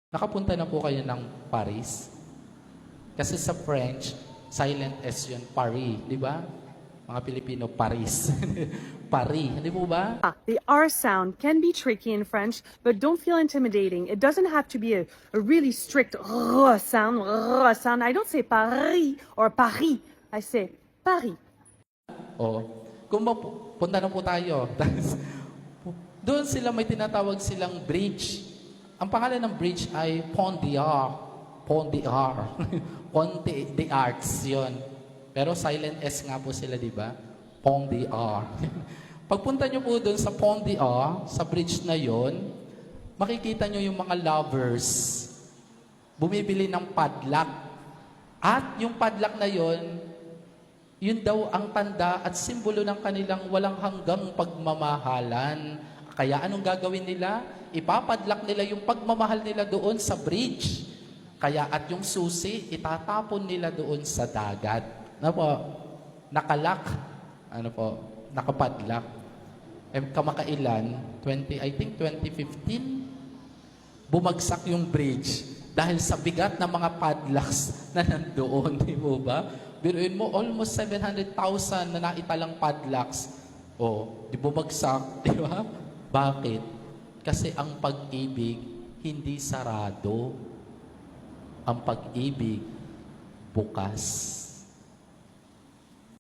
Nakapunta na po kayo ng Paris? Kasi sa French, silent S yun, Paris, di ba? Mga Pilipino, Paris. Paris, hindi po ba? The R sound can be tricky in French, but don't feel intimidating. It doesn't have to be a really strict R sound, R sound. I don't say Paris or Paris. I say Paris. O, kung punta na po tayo, doon sila may tinatawag silang bridge. Ang pangalan ng bridge ay Pont d'Art. Pont d'Art. Pont d'Arts yun. Pero silent S nga po sila, di ba? Pont d'Art. Pagpunta nyo po doon sa Pont d'Art, sa bridge na yon, makikita nyo yung mga lovers bumibili ng padlock. At yung padlock na yon, yun daw ang tanda at simbolo ng kanilang walang hanggang pagmamahalan. Kaya anong gagawin nila? Ipapadlock nila yung pagmamahal nila doon sa bridge. Kaya at yung susi, itatapon nila doon sa dagat. Ano po? Nakalak. Ano po? Nakapadlock. Kamakailan, I think 2015, bumagsak yung bridge dahil sa bigat ng mga padlocks na nandoon. Di mo ba? Biruin mo, almost 700,000 na naitalang padlocks. O, di bumagsak. Di ba? Bakit? Kasi ang pag-ibig, hindi sarado. Ang pag-ibig, bukas.